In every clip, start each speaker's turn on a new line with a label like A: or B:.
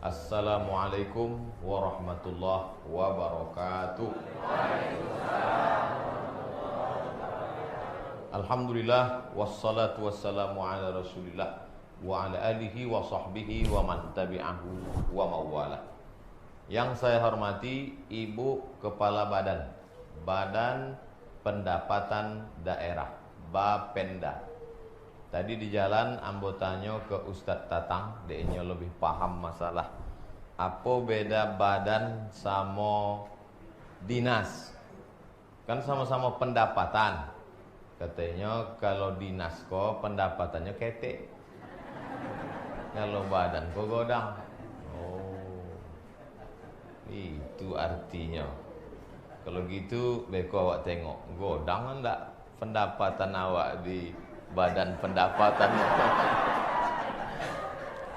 A: Assalamualaikum warahmatullahi wabarakatuh. Alhamdulillah wassalatu wassalamu ala Rasulillah wa ala alihi wa sahbihi wa man tabi'ahu wa mawala. Yang saya hormati Ibu Kepala Badan Pendapatan Daerah Bapenda. Tadi di jalan ambo tanya ke Ustadz Tatang, dia lebih paham masalah apa beda badan sama dinas. Kan sama-sama pendapatan. Katanya kalau dinas kok pendapatannya ketek, kalau badan kok godang. Oh, itu artinya. Kalau gitu beko awak tengok godang enggak pendapatan awak di badan pendapatan.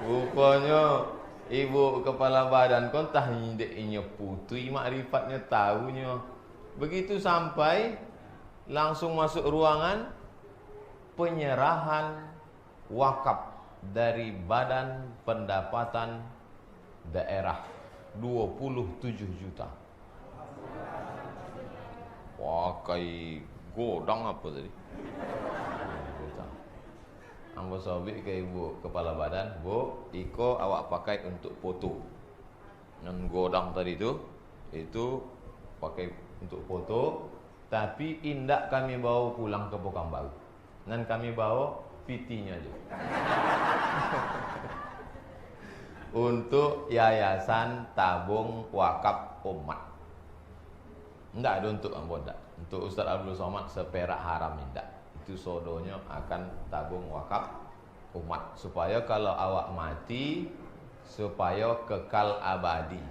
A: Rupanya Ibu Kepala Badan kon tah indeknya putui makrifatnya tahunya. Begitu sampai langsung masuk ruangan penyerahan wakaf dari Badan Pendapatan Daerah 27 juta. Wah, kayak godang apa tadi? Ambo sobik ke Ibu Kepala Badan, Bu, iko awak pakai untuk foto. Dan godang tadi itu pakai untuk foto, tapi indak kami bawa pulang ke Pekanbaru. Dan kami bawa PT-nya aja. Untuk Yayasan Tabung Wakaf Umat. Enggak ada untuk ambo enggak. Untuk Ustaz Abdul Somad seperak haram enggak. Itu sodonya akan tabung wakaf umat supaya kalau awak mati supaya kekal abadi.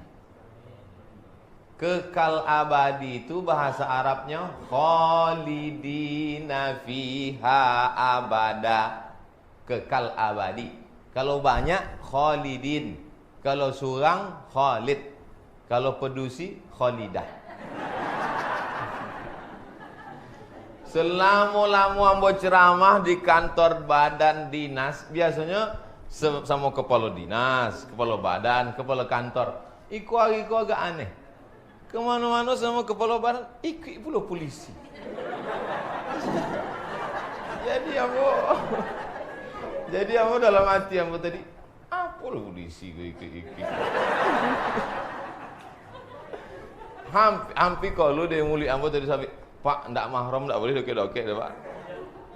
A: Kekal abadi itu bahasa Arabnya khalidina fiha abada. Kekal abadi. Kalau banyak khalidin, kalau surang khalid, kalau pedusi khalidah. Selama-lama ambo ceramah di kantor badan dinas, biasanya sama kepala dinas, kepala badan, kepala kantor. Iku agak aneh. Kemana-mana sama kepala badan, ikut pula polisi. Jadi ambo dalam hati ambo tadi, apa lah polisi gue ikut. Hampir kalau dia muli ambo tadi sampai Pak, ndak mahram, ndak boleh dokek-dokek dah Pak.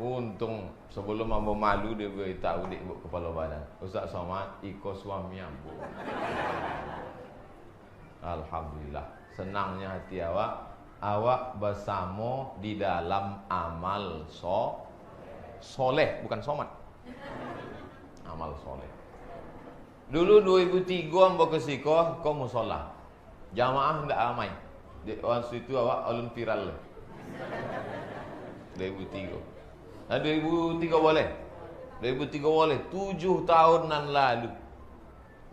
A: Untung sebelum ambo malu dia beritahu di Ibu Kepala Badan. Ustaz Somad iko suami ambo. Alhamdulillah, senangnya hati awak bersama di dalam amal soleh, bukan somat. Amal soleh. Dulu 2003 ambo ke Sikoh, kau musola. Jamaah ndak ramai. Di waktu itu awak alun viral. 2003. Nah, 2003 boleh. 2003 boleh. 7 tahunan lalu.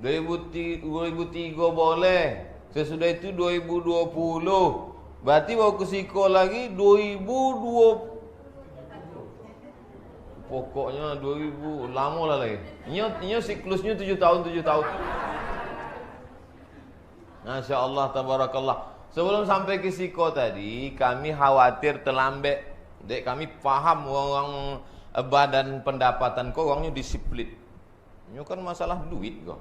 A: 2003 boleh. Sesudah itu 2020. Berarti bawa ke Siko lagi 2020. Pokoknya 2000 lama lah lagi. Ini siklusnya 7 tahun. Masya Allah, tabarakallah. Sebelum sampai ke Siko tadi, kami khawatir terlambat. Dek, kami paham orang badan pendapatan kau orangnya disiplin. Ini kan masalah duit kok.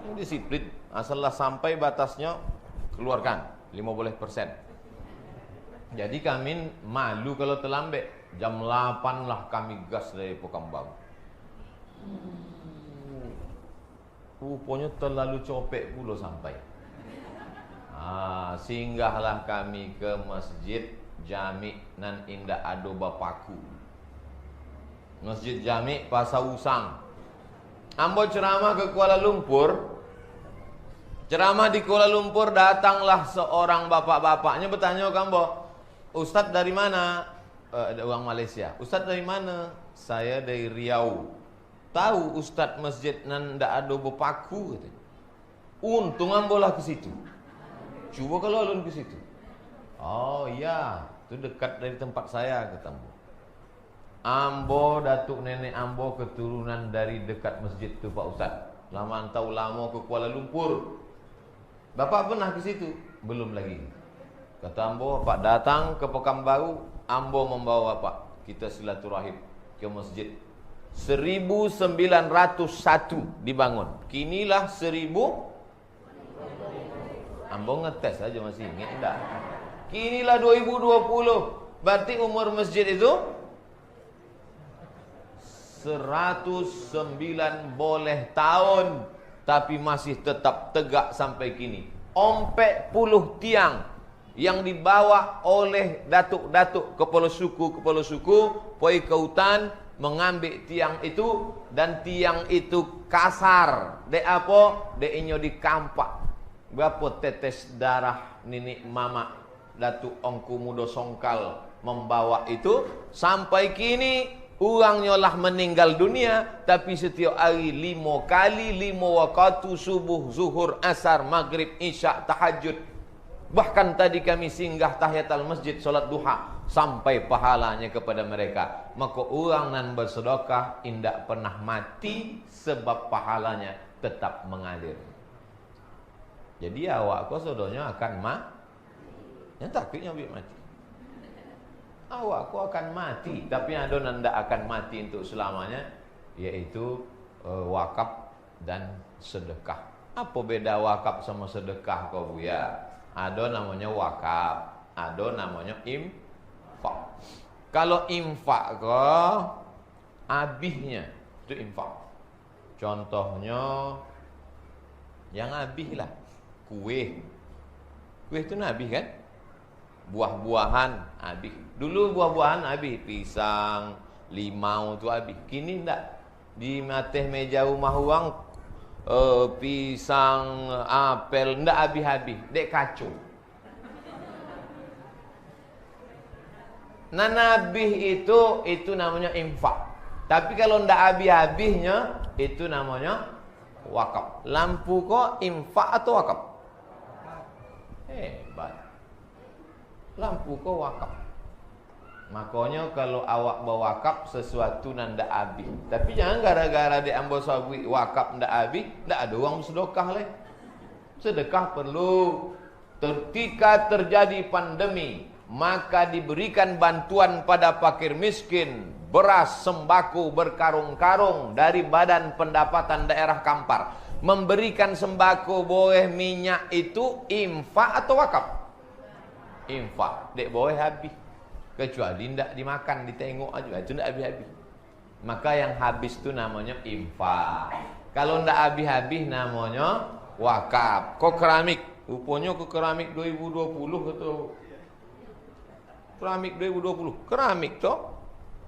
A: Ini disiplin. Asalnya sampai batasnya keluarkan 15%. Jadi kami malu kalau terlambat. Jam 8 lah kami gas dari Pekanbaru. Rupanya terlalu copek pula sampai. Singgahlah kami ke Masjid Jami nan Indah Ado Bapaku. Masjid Jami Pasar Usang. Ambo ceramah ke Kuala Lumpur. Ceramah di Kuala Lumpur, datanglah seorang bapak-bapaknya bertanya ke ambo, Ustadz dari mana? Orang Malaysia. Ustadz dari mana? Saya dari Riau. Tahu Ustadz Masjid nan Indah Ado Bapaku? Untung ambo lah ke situ. Cuba kalau alun ke situ. Oh iya, itu dekat dari tempat saya, kata ambo. Ambo, datuk nenek ambo keturunan dari dekat masjid tu Pak Ustaz. Lama tahu lama ke Kuala Lumpur. Bapak pernah ke situ? Belum lagi. Kata ambo, Pak datang ke Pekanbaru, ambo membawa Bapak. Kita silaturahim ke masjid. 1901 dibangun. Kinilah 1000. Ambo ngetes aja masih ingat enggak? Kinilah 2020. Berarti umur masjid itu 109 boleh tahun, tapi masih tetap tegak sampai kini. Ompek puluh tiang yang dibawa oleh datuk-datuk kepala suku poi ke hutan mengambil tiang itu, dan tiang itu kasar. Dek apa? Dek inyo di kampak. Berapa tetes darah nenek mama datuk ongku mudo songkal membawa itu sampai kini. Orangnya lah meninggal dunia, tapi setiap hari 5 kali 5 waktu subuh, zuhur, asar, maghrib, isya, tahajud. Bahkan tadi kami singgah tahiyatul masjid, solat duha, sampai pahalanya kepada mereka. Maka orang nan bersedekah indak pernah mati, sebab pahalanya tetap mengalir. Jadi awak kau sodonya akan yang takutnya biar mati. Awakku akan mati, tapi ada nanda akan mati untuk selamanya, yaitu wakaf dan sedekah. Apa beda wakaf sama sedekah kau buya? Ada namanya wakaf, ada namanya infak. Kalau infak kau abihnya itu infak. Contohnya yang abih lah, kue itu abih kan? Buah-buahan habis. Dulu buah-buahan habis, pisang, limau tu habis. Kini ndak. Di atas meja rumah orang pisang, apel ndak habis-habis. Dek kacau. Nan habis itu namanya infak. Tapi kalau ndak habis-habisnya itu namanya wakaf. Lampu kok infak atau wakaf? Hebat. Lampu kau wakaf. Makanya kalau awak berwakaf sesuatu nan ndak habis. Tapi jangan gara-gara dia ambil sabui wakaf ndak habis, ndak ada orang sedekah leh. Sedekah perlu. Ketika terjadi pandemi, maka diberikan bantuan pada fakir miskin, beras, sembako berkarung-karung dari Badan Pendapatan Daerah Kampar. Memberikan sembako, boleh minyak itu infak atau wakaf? Infak. Dek boleh habis, kecuali tidak dimakan, ditengok aja, itu tidak habis-habis. Maka yang habis itu namanya infak. Kalau tidak habis-habis namanya wakaf. Kok keramik? Rupanya ke keramik 2020 atau keramik 2020. Keramik tu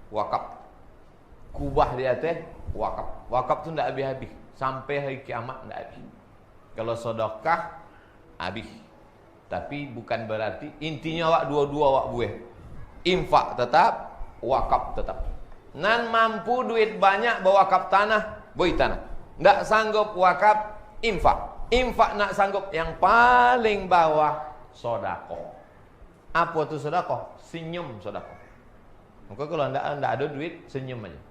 A: wakaf. Kubah di atas wakaf. Wakaf tu tidak habis-habis sampai hari kiamat, tidak habis. Kalau sedekah habis. Tapi bukan berarti intinya awak dua-dua awak buih. Infak tetap, wakaf tetap. Nan mampu duit banyak berwakaf tanah, boi tanah. Ndak sanggup wakaf, infak. Infak nak sanggup yang paling bawah sedekah. Apa tu sedekah? Senyum sedekah. Maka kalau ndak ada duit, senyum aja.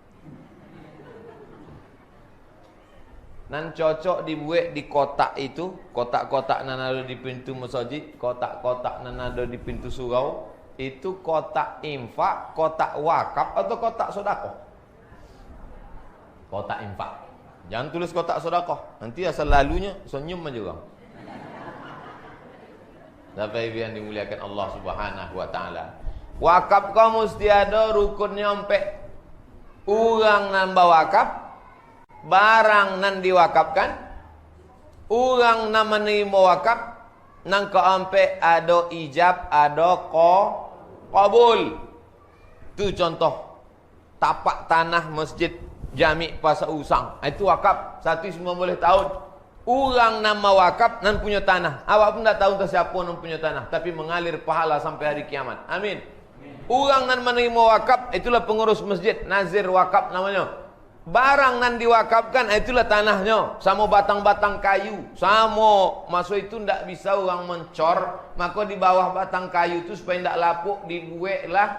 A: Nan cocok dibuat di kotak itu, kotak-kotak nan ada di pintu masjid, kotak-kotak nan ada di pintu surau, itu kotak infak, kotak wakaf atau kotak sedekah? Kotak infak. Jangan tulis kotak sedekah. Nanti asal lalunya senyum aja orang. Bapak Ibu yang dimuliakan Allah Subhanahu wa taala. Wakaf kau mesti ada rukunnya sampai orang nambah wakaf, barang nan diwakafkan, orang nan menerima wakaf, nan ke ampe ada ijab, ada qabul. Itu contoh tapak tanah masjid Jami Pasar Usang. Itu wakaf 190 tahun. Orang nama wakaf nan punya tanah. Awak pun tak tahu entah siapa nan punya tanah, tapi mengalir pahala sampai hari kiamat. Amin. Orang nan menerima wakaf itulah pengurus masjid, nazir wakaf namanya. Barang nan diwakafkan itulah tanahnya, sama batang-batang kayu, sama masuk itu ndak bisa orang mencor, maka di bawah batang kayu itu supaya ndak lapuk dibuatlah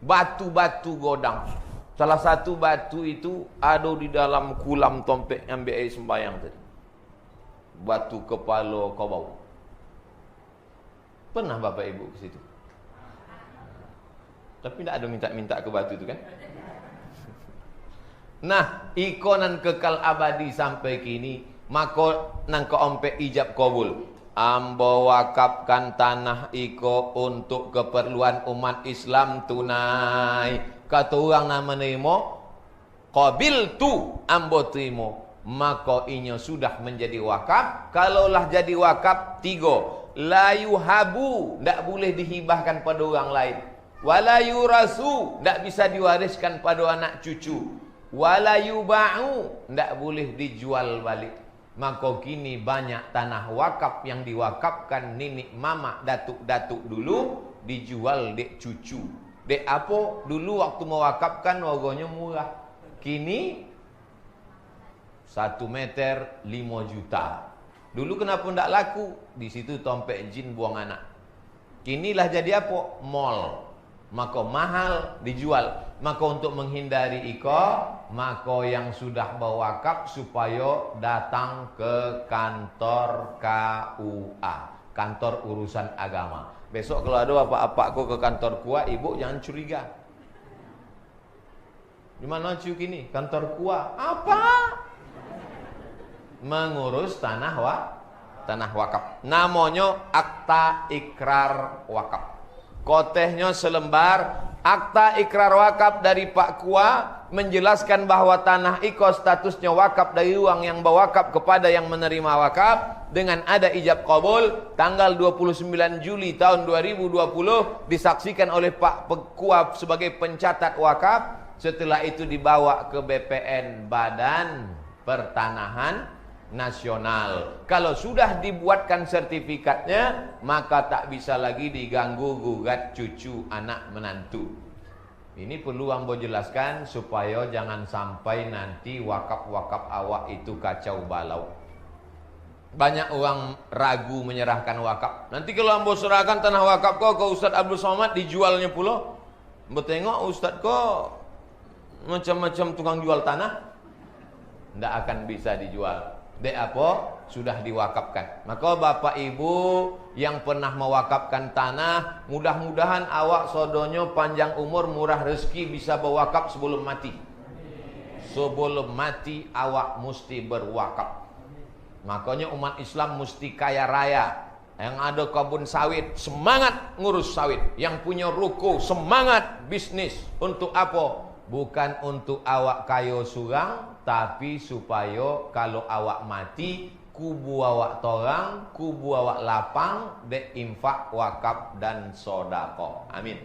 A: batu-batu godang. Salah satu batu itu ada di dalam kulam tompek ambil air sembayang tadi. Batu kepala kau bau. Pernah Bapak Ibu ke situ? Tapi tidak ada minta-minta ke batu itu kan? Nah, ikonan kekal abadi sampai kini, maka nang keompek ijab kabul. Ambo wakafkan tanah iko untuk keperluan umat Islam tunai. Kata orang nama nemo, qabil tu ambo terimo, maka inya sudah menjadi wakaf. Kalaulah jadi wakaf, 3, la yuhabu, tidak boleh dihibahkan pada orang lain. Wala yurasu, tidak bisa diwariskan pada anak cucu. Wala yuba'u, tidak boleh dijual balik. Maka kini banyak tanah wakaf yang diwakafkan nenek mama datuk-datuk dulu dijual dek cucu. Dek apa? Dulu waktu mewakafkan harganya murah. Kini 1 meter 5 juta. Dulu kenapa tidak laku? Di situ tompek jin buang anak. Kinilah jadi apa? Mall. Maka mahal dijual. Maka untuk menghindari iko, maka yang sudah berwakaf supaya datang ke kantor KUA, kantor urusan agama. Besok kalau ada apa-apa aku ke kantor KUA, ibu jangan curiga. Di mana cu kini? Kantor KUA. Apa? Mengurus tanah wakaf. Namanya akta ikrar wakaf. Kotehnya selembar akta ikrar wakaf dari Pak KUA menjelaskan bahwa tanah iko statusnya wakaf dari uang yang berwakaf kepada yang menerima wakaf. Dengan ada ijab kabul tanggal 29 Juli tahun 2020 disaksikan oleh Pak KUA sebagai pencatat wakaf. Setelah itu dibawa ke BPN, Badan Pertanahan Nasional. Kalau sudah dibuatkan sertifikatnya, maka tak bisa lagi diganggu gugat cucu anak menantu. Ini perlu ambo jelaskan supaya jangan sampai nanti wakaf-wakaf awak itu kacau balau. Banyak orang ragu menyerahkan wakaf. Nanti kalau ambo serahkan tanah wakaf kau ke Ustaz Abdul Somad, dijualnya pula. Ambo tengok Ustaz kau macam-macam tukang jual tanah, tidak akan bisa dijual. Dek apa? Sudah diwakafkan. Maka bapak ibu yang pernah mewakafkan tanah, mudah-mudahan awak sodonyo panjang umur, murah rezeki, bisa berwakaf sebelum mati. Sebelum mati awak mesti berwakaf. Makanya umat Islam mesti kaya raya. Yang ada kebun sawit, semangat ngurus sawit. Yang punya ruko, semangat bisnis. Untuk apa? Bukan untuk awak kaya surang, tapi supaya kalau awak mati, kubu awak torang, kubu awak lapang, dek infak, wakaf dan sodako. Amin.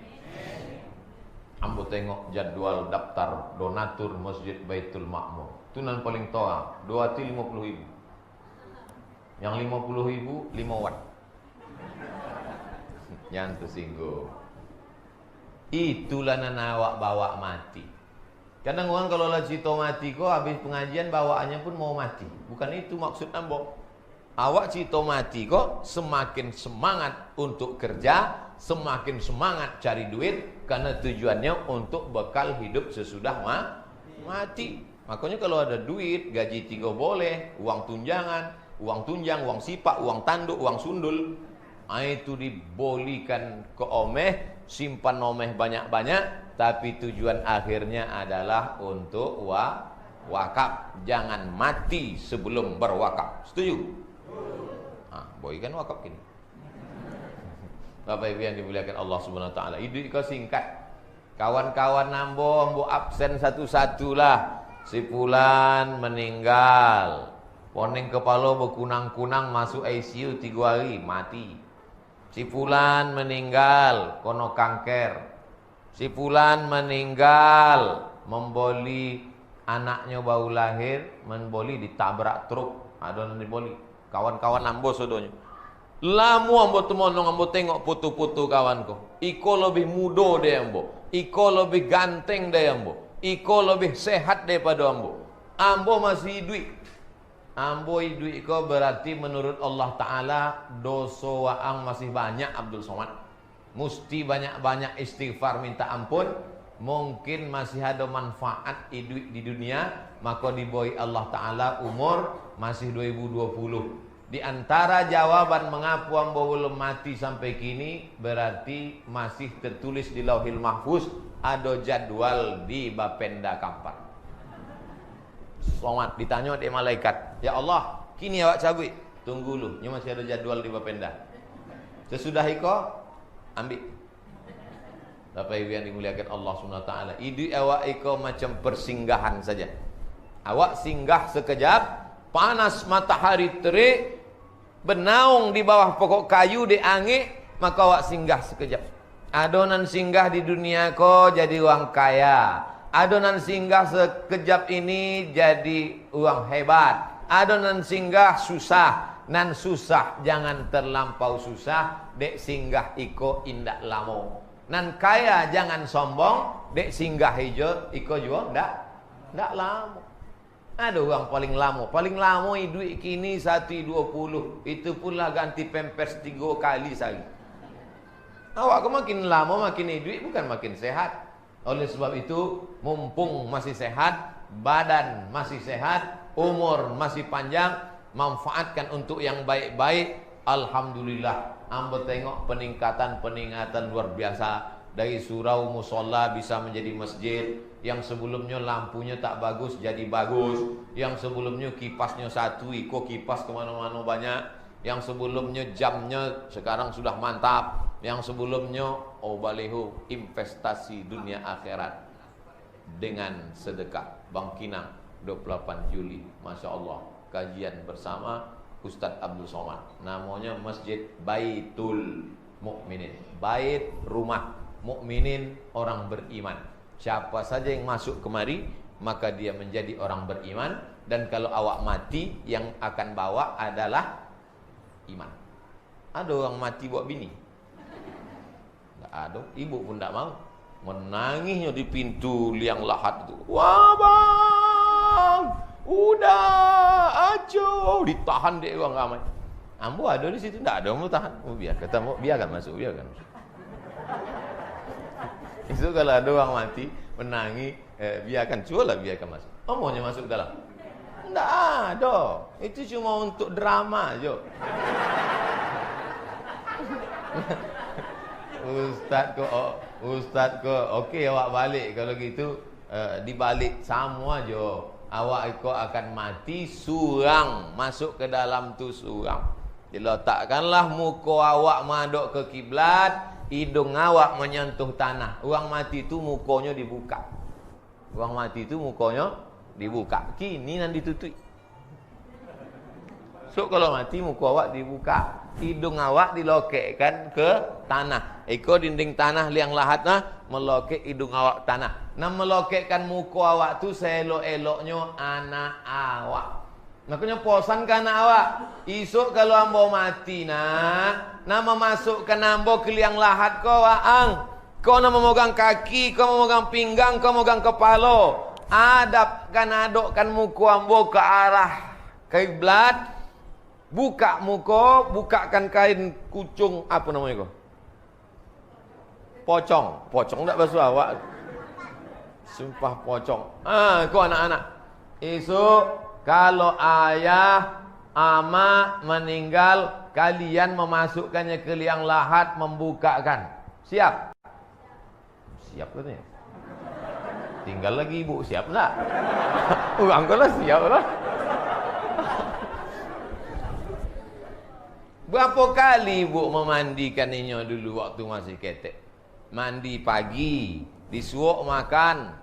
A: Ambo tengok jadwal daftar donatur Masjid Baitul Ma'mur. Itu yang paling torang, 250.000. Yang 50.000 5 watt. Jangan tersinggung. Itulah nana awak bawa mati. Kadang orang kalau lah cito mati kok habis pengajian bawaannya pun mau mati. Bukan itu maksud ambo. Awak cito mati kok semakin semangat untuk kerja, semakin semangat cari duit, karena tujuannya untuk bekal hidup sesudah mati. Makanya kalau ada duit, gaji 3 boleh, uang tunjangan, uang tunjang, uang sipak, uang tanduk, uang sundul, itu dibolikan ke omeh, simpan omeh banyak-banyak, tapi tujuan akhirnya adalah untuk wakaf. Jangan mati sebelum berwakaf. Setuju? Boy kan wakaf gini. Bapak Ibu yang dimuliakan Allah Subhanahu wa taala. Hidup kau singkat. Kawan-kawan ambo absen satu-satu lah. Si fulan meninggal. Poning kepala berkunang-kunang, masuk ICU 3 hari, mati. Si fulan meninggal, kono kanker. Si fulan meninggal, memboli anaknya baru lahir, memboli ditabrak truk, ada nanti boli. Kawan-kawan ambo sodonya. Lamu ambo temonong, ambo tengok putu-putu kawanku. Iko lebih muda deh ambo. Iko lebih ganteng deh ambo. Iko lebih sehat daripada ambo. Ambo masih hidup. Ambo hidup iko berarti menurut Allah Ta'ala dosa waang masih banyak Abdul Somad. Mesti banyak-banyak istighfar minta ampun. mungkin masih ada manfaat hidup di dunia, maka diboi Allah Ta'ala umur masih 2020. Di antara jawaban mengapa ambo belum mati sampai kini, berarti masih tertulis di Lauhil Mahfuz, ada jadwal di Bapenda Kampar. Somat ditanya oleh malaikat, ya Allah, kini awak cabut, tunggu lu, ini masih ada jadwal di Bapenda. Sesudah itu ambil. Bapak Ibu yang dimuliakan Allah Subhanahu wa taala, hidup awak itu macam persinggahan saja. Awak singgah sekejap, panas matahari terik, bernaung di bawah pokok kayu di angin, maka awak singgah sekejap. Adonan singgah di dunia ko jadi uang kaya. Adonan singgah sekejap ini jadi uang hebat. Adonan singgah susah, nan susah jangan terlampau susah, dek singgah iko indak lamo. Nan kaya jangan sombong, dek singgah hijau iko juga ndak lamo. Ada uang paling lama duit kini 120, itu pula ganti pampers 3 kali sehari. Awak makin lama makin duit, bukan makin sehat. Oleh sebab itu, mumpung masih sehat, badan masih sehat, umur masih panjang, manfaatkan untuk yang baik-baik. Alhamdulillah, ambo tengok peningkatan luar biasa. Dari surau musola bisa menjadi masjid. Yang sebelumnya lampunya tak bagus jadi bagus. Yang sebelumnya kipasnya satu, iko kipas kemana-mana banyak. Yang sebelumnya jamnya sekarang sudah mantap. Yang sebelumnya baleho investasi dunia akhirat dengan sedekah. Bang Kinang 28 Juli, Masya Allah, kajian bersama Ustadz Abdul Somad. Namanya Masjid Baitul Mukminin, bait rumah mukminin, orang beriman. Siapa saja yang masuk kemari, maka dia menjadi orang beriman. Dan kalau awak mati, yang akan bawa adalah iman. Ada orang mati buat bini? Tidak ada, ibu pun tidak mau. Menangisnya di pintu liang lahat itu. Wah bang, udah aco, ditahan deh orang ramai. Ambo ada di situ? Tidak ada, ambo tahan. Biar kata, biarkan masuk, biarkan masuk. Itu kalau ada orang mati menangis, biarkan, cualah biarkan masuk. Maunya masuk dalam? Tidak ada. Itu cuma untuk drama aja. Ustaz ko, okey awak balik. Kalau gitu dibalik sama aja. Awak ikut akan mati surang, masuk ke dalam tu surang. Diletakkanlah muka awak madok ke kiblat, hidung awak menyentuh tanah. Orang mati itu mukanya dibuka. Orang mati itu mukanya dibuka. Kini nan ditutup. So kalau mati muka awak dibuka, hidung awak dilokekkan ke tanah. Iko dinding tanah liang lahat nah melokek hidung awak tanah. Nah melokekkan muka awak tu seelok-eloknya anak awak. Makanya posan ke anak awak. Isuk kalau ambo mati nak, nama masukkan ambo ke liang lahat kau waang. Kau nak memegang kaki, kau memegang pinggang, kau memegang kepala. Adapkan adukkan muka ambo ke arah kiblat. Buka muka, bukakan kain kucung, apa namanya kau? Pocong tak basuh awak. Sumpah pocong. Kau anak-anak. Esok kalau ayah, ama meninggal, kalian memasukkannya ke liang lahat, membukakan. Siap? Siap katanya. Tinggal lagi ibu, siap tak? Orang kau lah siap lah. Berapa kali ibu memandikan inyo dulu waktu masih ketek? Mandi pagi, disuruh makan,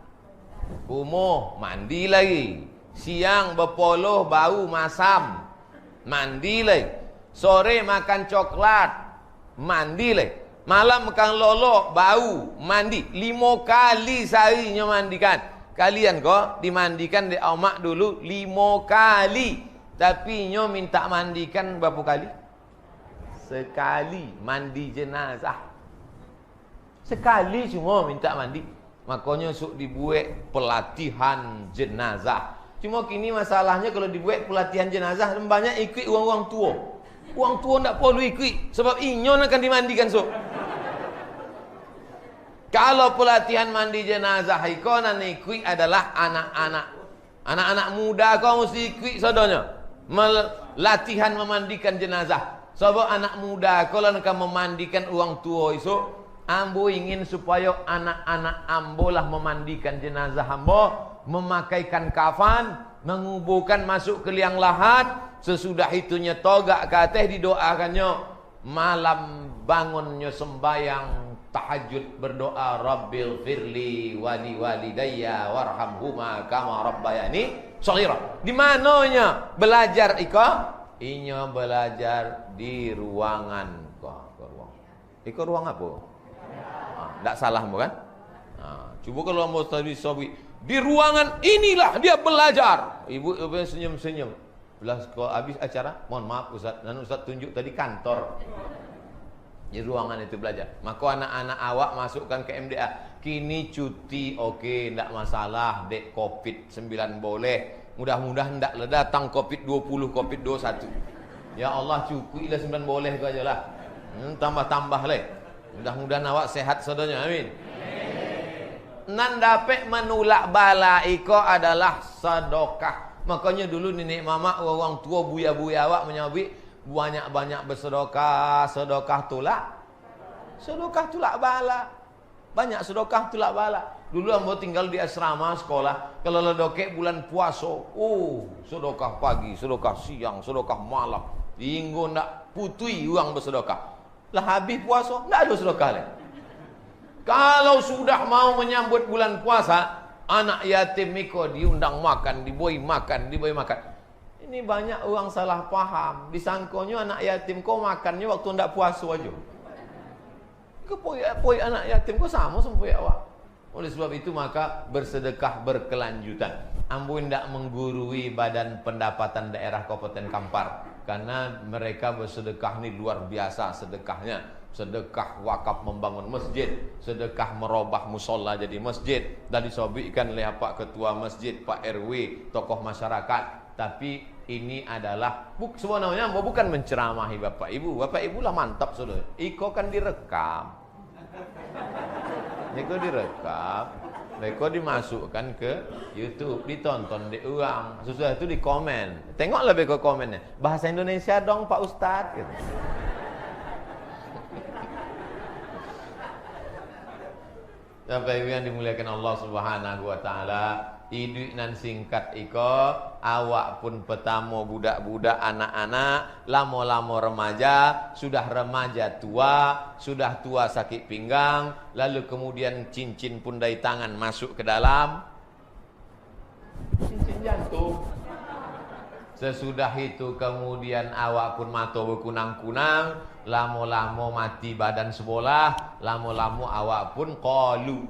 A: umuh, mandi lagi. Siang berpoloh bau masam, mandi lagi. Sore makan coklat, mandi lagi. Malam makan lolok, bau, mandi. 5 kali seharinya mandikan. Kalian kok dimandikan di omak dulu 5 kali. Tapi nyo minta mandikan berapa kali? Sekali mandi jenazah. Sekali cuma minta mandi. Makanya suk dibuat pelatihan jenazah. Cuma kini masalahnya kalau dibuat pelatihan jenazah banyak ikut orang-orang tua. Orang tua tak perlu ikut sebab inyon akan dimandikan sok. Kalau pelatihan mandi jenazah iko nanti kui adalah anak-anak muda kau mesti kui sodonya latihan memandikan jenazah. Sebab anak muda kalau nak memandikan orang tua isu, ambo ingin supaya anak-anak ambo lah memandikan jenazah ambo, memakaikan kafan, menguburkan masuk ke liang lahat, sesudah itunya togak ke atas didoakannya, malam bangunnya sembayang tahajud berdoa Rabbil firli wali walidayya warhamhuma kama rabbayani shaghira. Di mananya belajar iko? Inya belajar di ruangan iko ruang apa? Tak salah bukan? Cuba kalau mau tadi sobi di ruangan inilah dia belajar. Ibu senyum-senyum. Belas kalau habis acara, mohon maaf Ustaz, dan Ustaz tunjuk tadi kantor. Di ruangan itu belajar. Maka anak-anak awak masukkan ke MDA. Kini cuti, okey, tidak masalah. Dek COVID-19 boleh. Mudah-mudahan tidak datang COVID-20, COVID-21. Ya Allah, cukup lah 9 boleh ke aja lah. Tambah-tambah leh. Mudah-mudahan awak sehat saudaranya. Amin. Nan dapat menolak bala iko adalah sedekah. Makanya dulu nenek mama orang tua buya-buya awak menyabik banyak-banyak bersedekah, sedekah tolak bala. Banyak sedekah tolak bala. Dulu ambo tinggal di asrama sekolah, kalau ledokek bulan puasa, sedekah pagi, sedekah siang, sedekah malam. Hingga ndak putui uang bersedekah. Lah habis puasa, ndak ada sedekah lagi. Kalau sudah mau menyambut bulan puasa, anak yatim iko diundang makan, diboi makan. Ini banyak orang salah paham. Disangkonya anak yatim kau makannya waktu ndak puasa aja. Kepoi anak yatim kau sama sampai awak. Oleh sebab itu maka bersedekah berkelanjutan. Ambo ndak menggurui Badan Pendapatan Daerah Kabupaten Kampar karena mereka bersedekah ni luar biasa sedekahnya. Sedekah wakaf membangun masjid, sedekah merubah musola jadi masjid, dan disobikan oleh Pak Ketua Masjid, Pak RW, tokoh masyarakat. Tapi ini adalah sebenarnya bukan menceramahi Bapak Ibu. Bapak Ibu lah mantap sudah. Iko kan direkam. Iko direkam. Iko dimasukkan ke YouTube, ditonton di uang. Sesudah itu di komen. Tengoklah beko komennya. Bahasa Indonesia dong Pak Ustadz gitu. Bapak Ibu yang dimuliakan Allah Subhanahu wa taala, hidup nan singkat iko, awak pun pertama budak-budak anak-anak, lama-lama remaja, sudah remaja tua, sudah tua sakit pinggang, lalu kemudian cincin pundai tangan masuk ke dalam cincin jantung. Sesudah itu kemudian awak pun mata berkunang-kunang, lama-lama mati badan sebelah, lama-lama awak pun qalu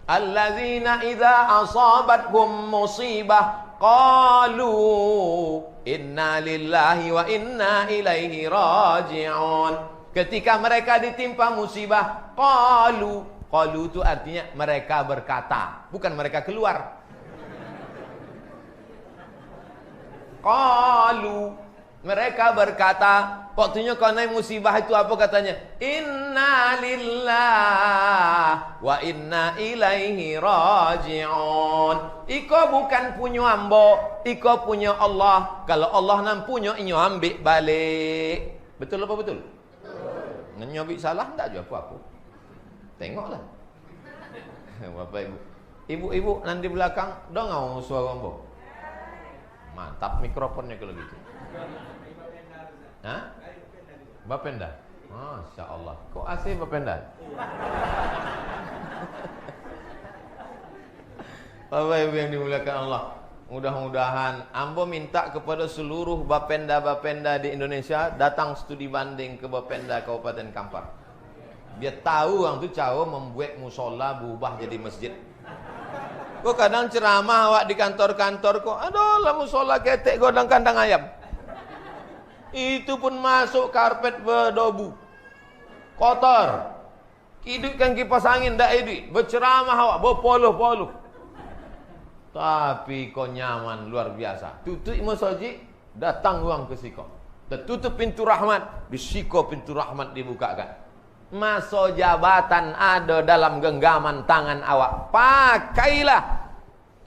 A: allazina idza asabatkum musibah qalu inna lillahi wa inna ilaihi raji'un. Ketika mereka ditimpa musibah, qalu itu artinya mereka berkata, bukan mereka keluar. Qalu mereka berkata, waktunya kena musibah itu apa katanya? Inna lillah wa inna ilaihi raji'un. Iko bukan punya ambo, iko punya Allah. Kalau Allah nam punya, inyo ambil balik. Betul apa betul? Nyobik salah tak juga apa-apa. Tengoklah. Bapak Ibu. Ibu-ibu nanti belakang dongau suara ambo. Mantap mikrofonnya kalau gitu. Hah? Bapenda? Masya Allah. Kok AC Bapenda? Bapak Ibu yang dimuliakan Allah, mudah-mudahan ambo minta kepada seluruh Bapenda-Bapenda di Indonesia datang studi banding ke Bapenda Kabupaten Kampar. Biar tahu orang tu cara membuat musola berubah jadi masjid. Kok kadang ceramah awak di kantor-kantor kok, aduh lah musola ketek godang kandang ayam. Itu pun masuk karpet berdebu, kotor. Hidupkan kipas angin dak hidup, berceramah awak berpoluh-poluh. Tapi kau nyaman luar biasa. Tutup masjid, datang orang ke siko. Tertutup pintu rahmat, di siko pintu rahmat dibukakan. Masa jabatan ada dalam genggaman tangan awak, pakailah.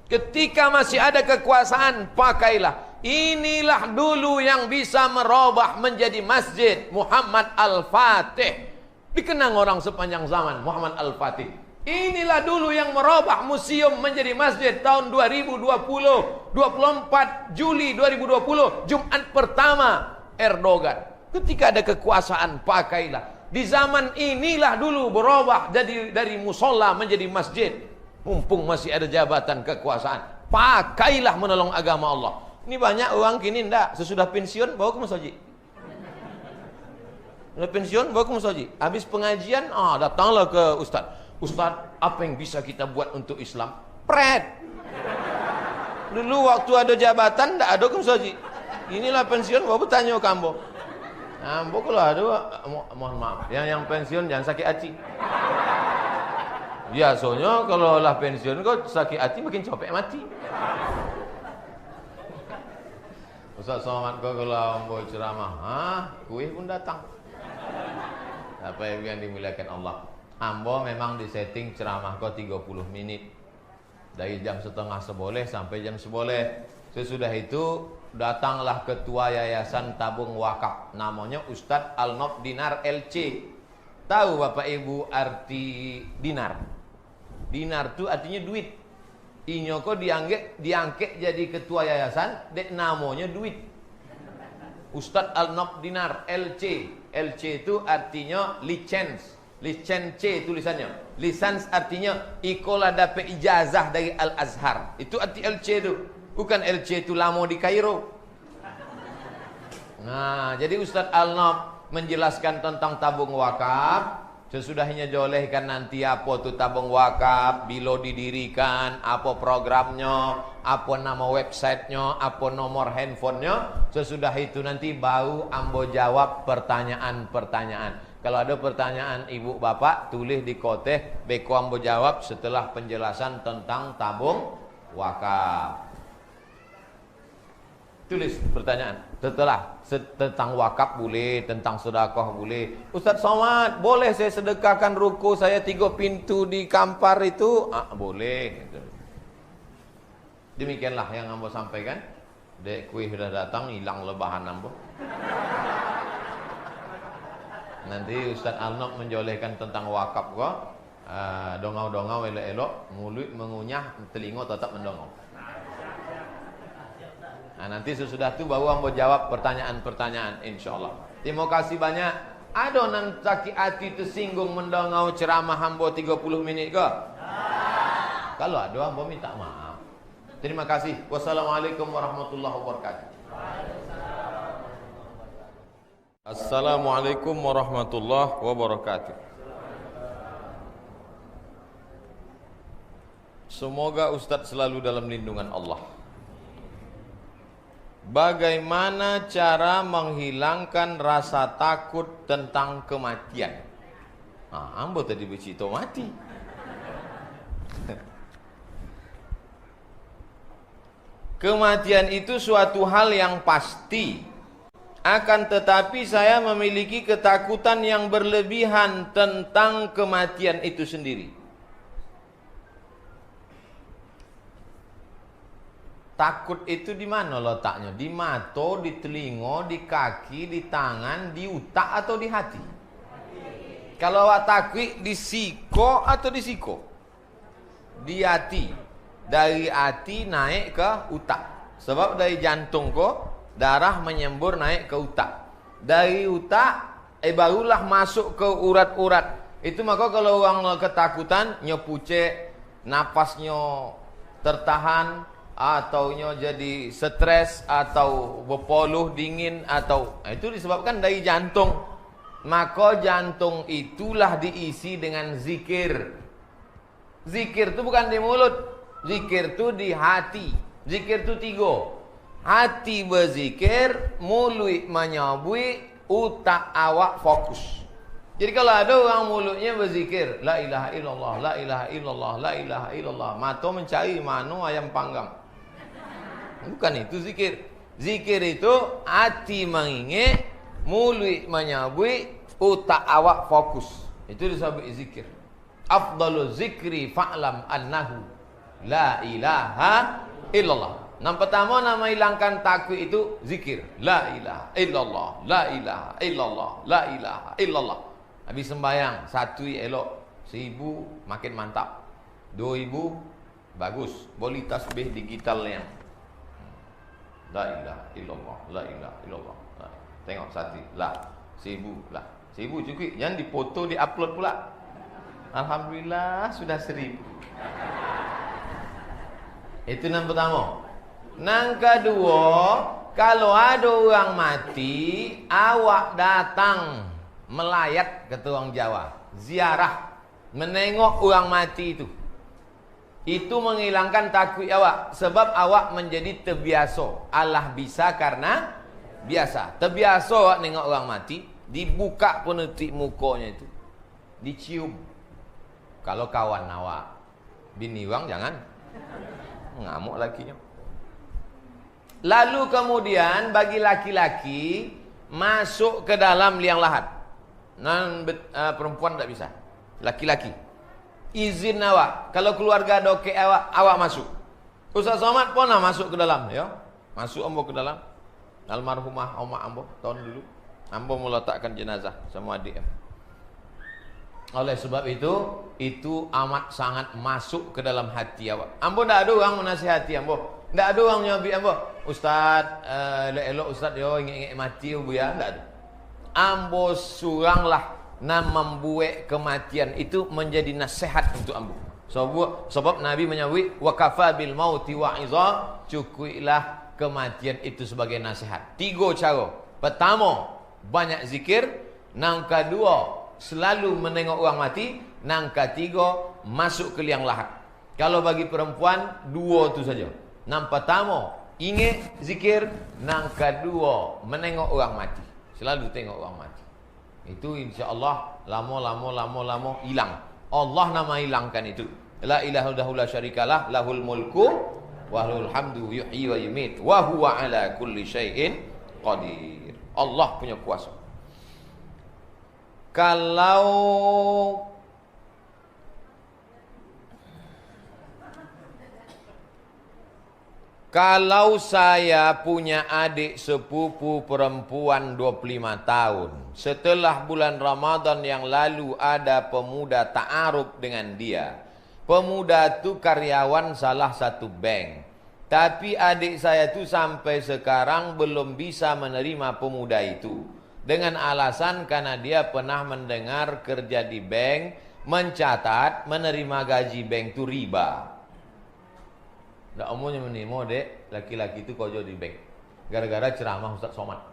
A: Ketika masih ada kekuasaan, pakailah. Inilah dulu yang bisa merubah menjadi masjid Muhammad Al-Fatih. Dikenang orang sepanjang zaman, Muhammad Al-Fatih. Inilah dulu yang merubah museum menjadi masjid tahun 2020, 24 Juli 2020, Jumat pertama Erdogan. Ketika ada kekuasaan, pakailah. Di zaman inilah dulu berubah dari musola menjadi masjid. Mumpung masih ada jabatan kekuasaan, pakailah menolong agama Allah. Ini banyak orang kini ndak, sesudah pensiun bawa ke masjid. Sudah pensiun bawa ke masjid. Habis pengajian, datanglah ke ustaz. Ustaz, apa yang bisa kita buat untuk Islam? Pret. Dulu waktu ada jabatan ndak ada ke masjid. Inilah pensiun bawa bertanya ke ambo. Ambo kalau ada, mohon maaf, yang pensiun jangan sakit hati. Biasanya kalau lah pensiun kau sakit hati makin capek mati. Ustaz Somad kau kalau ambo ceramah, kuih pun datang. Apa yang dimuliakan Allah. Ambo memang disetting ceramah kau 30 menit. Dari jam setengah seboleh sampai jam seboleh. Sesudah itu datanglah ketua Yayasan Tabung Wakaf, namanya Ustadz Al-Nof Dinar LC. Tahu Bapak Ibu arti dinar? Dinar itu artinya duit. Inyoko diangkat jadi ketua yayasan, dek namanya duit. Ustadz Al-Nof Dinar LC. LC itu artinya license. License tulisannya. Lisans artinya ikola dapat ijazah dari Al-Azhar. Itu arti LC itu. Bukan LC itu lamo di Kairo. Nah, jadi Ustadz Al-Nof menjelaskan tentang tabung wakaf. Sesudahnya diolehkan nanti apa itu tabung wakaf, bila didirikan, apa programnya, apa nama websitenya, apa nomor handphonenya. Sesudah itu nanti baru ambo jawab pertanyaan-pertanyaan. Kalau ada pertanyaan ibu bapak, tulis di koteh, beko ambo jawab setelah penjelasan tentang tabung wakaf. Tulis pertanyaan setelah tentang wakaf boleh, tentang sedekah boleh. Ustaz Somad, boleh saya sedekahkan ruko saya 3 pintu di Kampar itu? Boleh. Demikianlah yang ambo sampaikan. Dek kuih sudah datang, hilang lebahan ambo. Nanti Ustaz Al-Nof menjolehkan tentang wakaf kok. Dongau-dongau elok-elok, mulut mengunyah, telinga tetap mendongau. Nah, nanti sesudah itu baru ambo jawab pertanyaan-pertanyaan insyaallah. Terima kasih banyak. Ada nan sakit hati tersinggung mendongau ceramah ambo 30 menit ke? Kalau ada ambo minta maaf. Terima kasih. Wassalamualaikum warahmatullahi wabarakatuh. Assalamualaikum warahmatullahi wabarakatuh. Semoga Ustadz selalu dalam lindungan Allah. Bagaimana cara menghilangkan rasa takut tentang kematian? Ambo tadi bercerita mati. Kematian itu suatu hal yang pasti. Akan tetapi saya memiliki ketakutan yang berlebihan tentang kematian itu sendiri. Takut itu di mana letaknya? Di mata, di telinga, di kaki, di tangan, di otak atau di hati? Kalau awak takut di siko atau di siko? Di hati. Dari hati naik ke otak. Sebab dari jantung kok darah menyembur naik ke otak. Dari otak barulah masuk ke urat-urat. Itu maka kalau orang ketakutan nyepucek, napasnya tertahan, atau jadi stres, atau berpoluh dingin, atau itu disebabkan dari jantung. Maka jantung itulah diisi dengan zikir. Zikir itu bukan di mulut, zikir itu di hati. Zikir itu 3. Hati berzikir, mulut menyabui, utak awak fokus. Jadi kalau ada orang mulutnya berzikir, la ilaha illallah, la ilaha illallah, la ilaha illallah, mata mencari mana ayam panggang. Bukan itu zikir. Zikir itu hati mengingat, mulut menyabui, otak awak fokus. Itu disebut zikir. Afdalu zikri fa'lam annahu la ilaha illallah. Yang pertama nama hilangkan takut itu zikir. La ilaha illallah, la ilaha illallah, la ilaha illallah. Habis sembahyang, 1 elok, 1000 makin mantap. 2000 bagus, boleh tasbih digitalnya. La ilaha illallah, la ilaha illallah. Tengok 1 lah, 1000 lah. 1000 cukup, jangan dipoto, di-upload pula. Alhamdulillah sudah 1000. Itu yang pertama. Yang kedua, kalau ada orang mati, awak datang melayat ke orang Jawa, ziarah, menengok orang mati itu. Itu menghilangkan takut awak, sebab awak menjadi terbiasa. Allah bisa karena biasa. Terbiasa awak nengok orang mati, dibuka penutup mukanya itu, dicium. Kalau kawan awak, bini orang jangan, ngamuk lakinya. Lalu kemudian bagi laki-laki masuk ke dalam liang lahat. Perempuan tak bisa. Laki-laki. Izin awak. Kalau keluarga doke awak masuk. Ustaz Somad pun masuk ke dalam, ya. Masuk ambo ke dalam. Almarhumah Oma ambo tahun dulu. Ambo meletakkan jenazah sama adik. Oleh sebab itu amat sangat masuk ke dalam hati awak. Ambo tak ada orang menasihati ambo. Tak ada orang nyabi ambo. Ustaz, elok Ustaz yo ingat-ingat mati bu ya, tak ada. Ambo suranglah nam membuat kematian itu menjadi nasihat untuk ambo. Sebab Nabi menyebut wa kafa bil mauti wa'iza, cukuplah kematian itu sebagai nasihat. 3 cara. Pertama, banyak zikir. Yang kedua, selalu menengok orang mati. Yang ketiga, masuk ke liang lahat. Kalau bagi perempuan, 2 tu saja. Yang pertama, ingat zikir. Yang kedua, menengok orang mati. Selalu tengok orang mati. Itu insya-Allah lama hilang. Allah nama hilangkan itu. La ilaha illallah syarikalah, lahul mulku wa lahul hamdu yuhyi wa yumit wa huwa ala kulli syai'in qadir. Allah punya kuasa. Kalau saya punya adik sepupu perempuan 25 tahun. Setelah bulan Ramadan yang lalu ada pemuda ta'aruf dengan dia. Pemuda itu karyawan salah satu bank. Tapi adik saya itu sampai sekarang belum bisa menerima pemuda itu. Dengan alasan karena dia pernah mendengar kerja di bank, mencatat menerima gaji bank itu riba. Tak umumnya menimo dek, laki-laki itu kerja di bank. Gara-gara ceramah Ustaz Somad.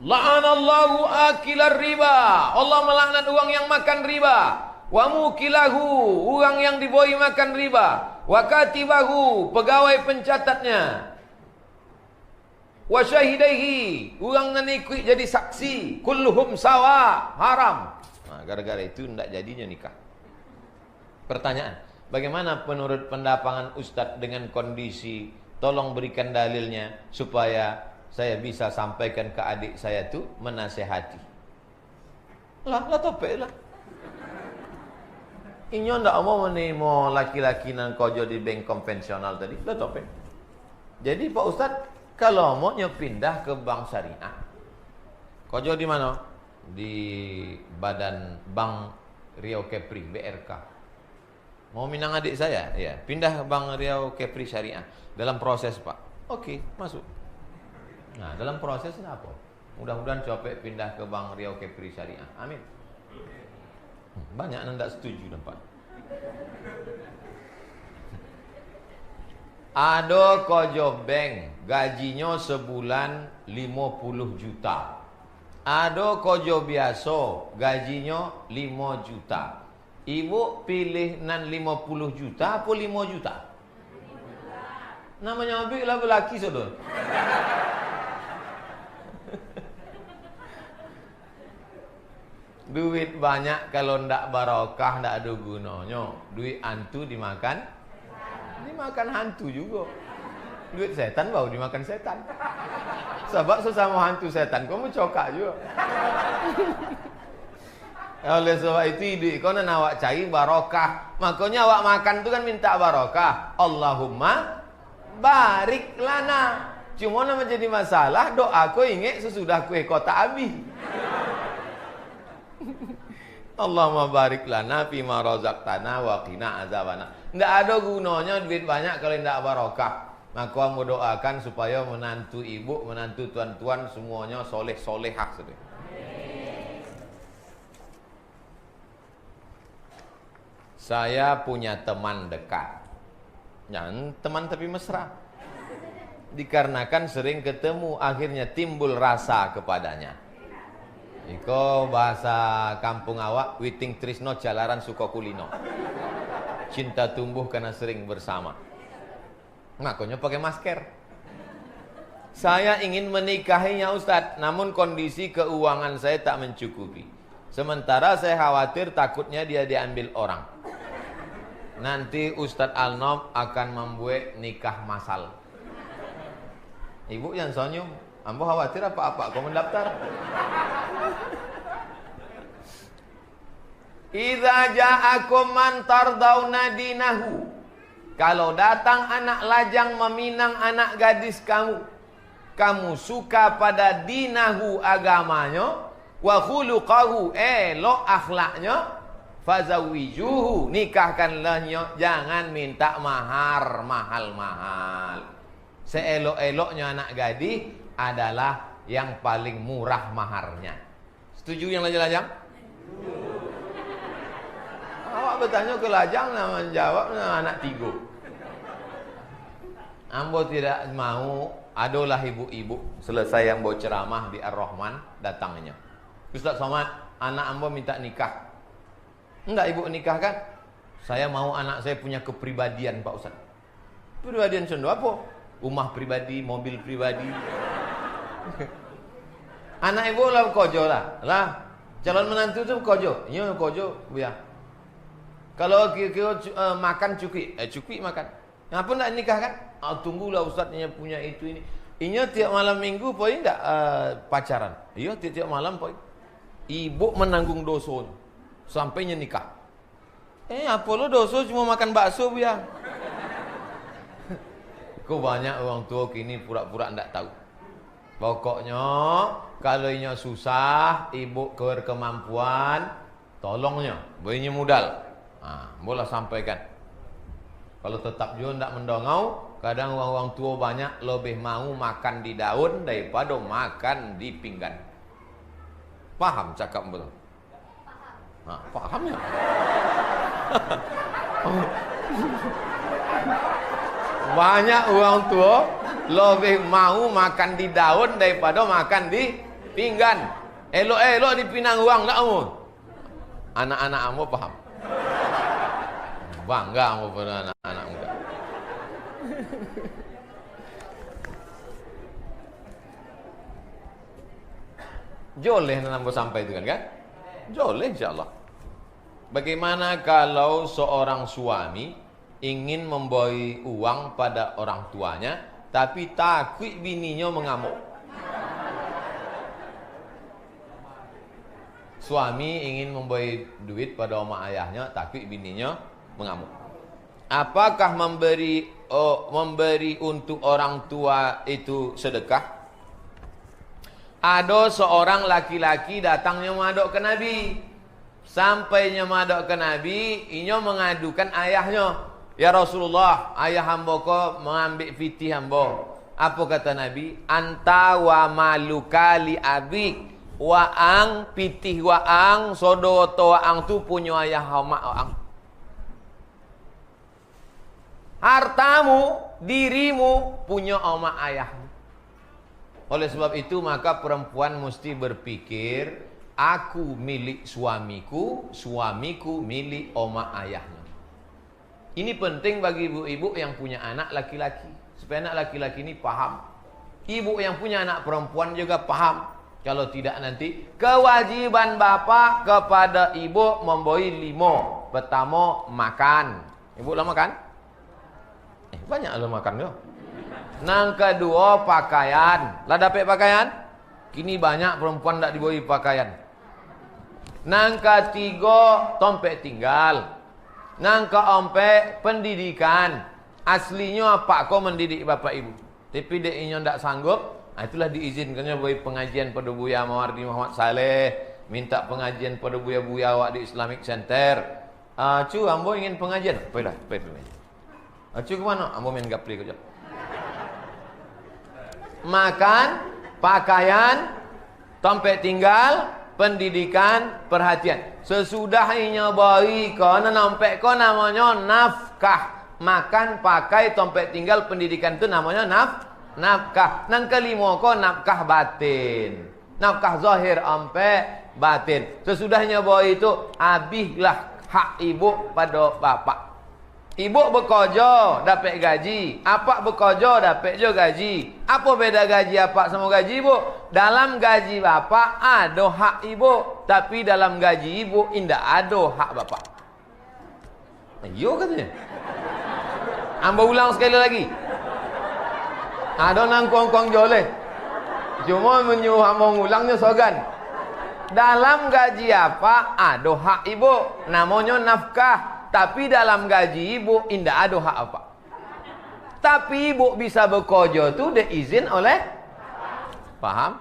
A: La'anallahu akilar riba. Allah melaknat orang yang makan riba. Wa mukilahu, orang yang diboi makan riba. Wa katibahu, pegawai pencatatnya. Wa syahidaihi, orang yang ikut jadi saksi. Kulluhum sawa, haram. Nah, gara-gara itu tidak jadinya nikah. Pertanyaan, bagaimana menurut pendapangan Ustadz dengan kondisi? Tolong berikan dalilnya supaya saya bisa sampaikan ke adik saya tu menasehati. Lah topik lah. Inyo ndak mau menerima laki-laki nan kerja di bank konvensional tadi. Lah topik. Jadi Pak Ustadz, kalau mau pindah ke bank syariah, kerja di mana? Di Badan Bank Riau Kepri, BRK. Mau minang adik saya, ya, pindah ke Bank Riau Kepri Syariah. Dalam proses, Pak. Oke, masuk. Nah, dalam proses apa? Mudah-mudahan capek pindah ke Bank Riau Kepri Syariah. Amin. Banyak yang tidak setuju, nampak. Ada kerja bank, gajinya sebulan 50 juta. Ada kerja biasa, gajinya 5 juta. Ibu pilih nan 50 juta apa 5 juta? Namanya ambil lah lelaki saudara. Duit banyak kalau ndak barokah, ndak ada gunanya. Duit hantu dimakan hantu juga. Duit setan baru dimakan setan. Sebab sesama hantu setan kamu cokak juga. Oleh sebab itu hidup kau nak awak cari barokah. Makanya awak makan tu kan minta barokah. Allahumma barik lana. Cuma nama jadi masalah doa kau ingat sesudah kue kau tak habis. Allahumma barik lana fima razaqtana wa qina azabana. Tidak ada gunanya duit banyak kalau tidak barokah. Maka mau doakan supaya menantu ibu, menantu tuan-tuan semuanya soleh-solehah sudah. Saya punya teman dekat. Jangan teman tapi mesra. Dikarenakan sering ketemu, akhirnya timbul rasa kepadanya. Iko bahasa kampung awak, witing trisno jalaran suka kulino. Cinta tumbuh karena sering bersama. Makanya pakai masker. Saya ingin menikahinya Ustadz, namun kondisi keuangan saya tak mencukupi. Sementara saya khawatir takutnya dia diambil orang. Nanti Ustadz Al-Nob akan membuat nikah masal. Ibu yang senyum, ambo khawatir apa-apa kau mendaftar. Idza ja'akum man tardawna dinahu. Kalau datang anak lajang meminang anak gadis kamu, kamu suka pada dinahu agamanya, wa khuluqahu elok akhlaknya, fazawijuhu nikahkanlahnya, jangan minta mahal-mahal. Seelok-eloknya anak gadis adalah yang paling murah maharnya. Setuju yang lajang-lajang? Awak bertanya ke lajang, nama jawab anak tiga. Ambo tidak mau. Adalah ibu-ibu selesai ambo ceramah di Ar-Rahman datangnya. Ustaz Somad, anak ambo minta nikah. Enggak ibu nikahkan? Saya mau anak saya punya kepribadian Pak Ustaz. Kepribadian contoh apa? Rumah pribadi, mobil pribadi. Anak ibu lah kojo lah. Calon menantu tu kojo. Ya kojo ya. Kalau kira makan cukik, cukik makan. Kenapa nak nikah kan? Tunggulah Ustaznya punya itu ini. Inya tiap malam minggu poin tak pacaran. Iya tiap malam poin. Ibu menanggung dosa sampainya nikah. Apa lo dosa cuma makan bakso ya? Kok banyak orang tua kini pura-pura tidak tahu. Pokoknya kalau inya susah, ibu berkemampuan, tolongnya, berinya modal. Boleh sampaikan. Kalau tetap juga tidak mendongau, kadang orang tua banyak lebih mau makan di daun daripada makan di pinggan. Paham cakap betul? Paham ya? Banyak orang tua lebih mau makan di daun daripada makan di pinggan. Elok-elok dipinang uang tak kamu? Anak-anak kamu paham? Bangga kamu pada anak-anak muda. Joleh nampak sampai itu kan? Joleh insyaAllah. Bagaimana kalau seorang suami ingin memberi uang pada orang tuanya, tapi takut bininya mengamuk? Suami ingin memberi duit pada oma ayahnya, takut bininya mengamuk. Apakah memberi untuk orang tua itu sedekah? Ada seorang laki-laki datangnya madok ke Nabi. Sampainya madok ke Nabi, inya mengadukan ayahnya. Ya Rasulullah, ayah hamba ko mengambil fitih hamba. Apa kata Nabi? Anta wa maluka li abik. Waang pitih waang sodoto waang tu punya ayah hama waang. Hartamu, dirimu punya oma ayahmu. Oleh sebab itu maka perempuan mesti berpikir, aku milik suamiku, suamiku milik oma ayahnya. Ini penting bagi ibu-ibu yang punya anak laki-laki, supaya anak laki-laki ini paham. Ibu yang punya anak perempuan juga paham. Kalau tidak nanti kewajiban bapak kepada ibu memberi 5. Pertama makan. Ibu lah makan? Banyak lah makan yo. Nang kedua pakaian. Lah dapat pakaian? Kini banyak perempuan tak diberi pakaian. Nang ketiga tompek tinggal. Nang keempat pendidikan. Aslinya apa kau mendidik bapak ibu. Tapi dia inyo ndak sanggup. Itulah diizinkannya bagi pengajian pada Buya Mawardi Muhammad Saleh. Minta pengajian pada Buya-Buya awak di Islamic Center. Cu, ambo ingin pengajian. Pergilah. Cu ke mana? Ambo main gapli kejap. Makan, pakaian, tompek tinggal, pendidikan, perhatian. Sesudahnya bayi kau nampek kau namanya nafkah. Makan, pakai, tompek tinggal, pendidikan itu namanya nafkah. Nang kelima kau nafkah batin. Nafkah zahir ampe batin. Sesudahnya bayi itu habislah hak ibu pada bapak. Ibu bekerja dapat gaji, apak bekerja dapat juga gaji. Apa beda gaji apak sama gaji ibu? Dalam gaji bapak ada hak ibu, tapi dalam gaji ibu indah ada hak bapak. Ayo katanya. Ambo ulang sekali lagi. Ada nang kuang-kuang joleh. Cuma menyuruh ambo ngulangnya sogan. Dalam gaji apa ada hak ibu, namanya nafkah. Tapi dalam gaji ibu indah ada hak apa. Tapi ibu bisa bekerja tu diizin oleh. Paham?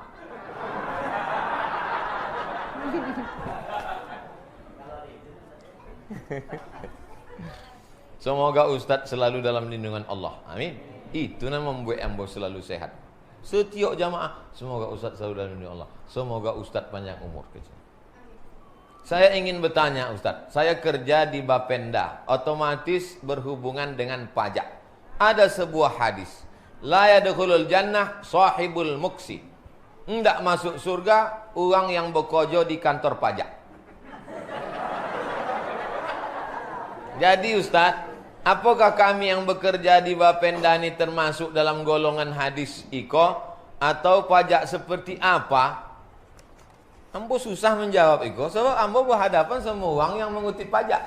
A: Semoga Ustaz selalu dalam lindungan Allah. Amin. Itu yang membuat ambo selalu sehat. Setiap jamaah, semoga Ustaz selalu dalam lindungan Allah. Semoga Ustaz panjang umur. Saya ingin bertanya Ustaz. Saya kerja di Bapenda, otomatis berhubungan dengan pajak. Ada sebuah hadis. La yadkhulul jannah sahibul muksi. Tidak masuk surga orang yang bekerja di kantor pajak. Jadi Ustaz, apakah kami yang bekerja di Bapenda ini termasuk dalam golongan hadis iko? Atau pajak seperti apa? Ambo susah menjawab iko, sebab ambo berhadapan sama orang yang mengutip pajak.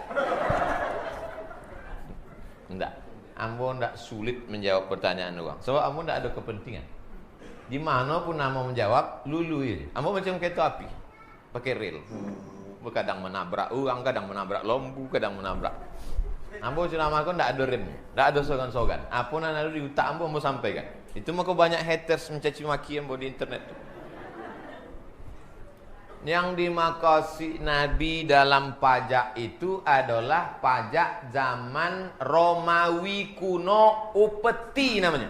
A: Enggak, ambo enggak sulit menjawab pertanyaan orang, sebab ambo enggak ada kepentingan. Di mana pun ambo menjawab, lulu ini. Ambo macam kereta api, pakai rel. Kadang menabrak orang, kadang menabrak lembu, kadang menabrak. Ambo ceramah kau enggak ada rem, enggak ada sogan-sogan. Apa yang ada di utak ambo sampaikan. Itu maka banyak haters mencaci maki ambo di internet. Yang dimaksud Nabi dalam pajak itu adalah pajak zaman Romawi kuno, upeti namanya.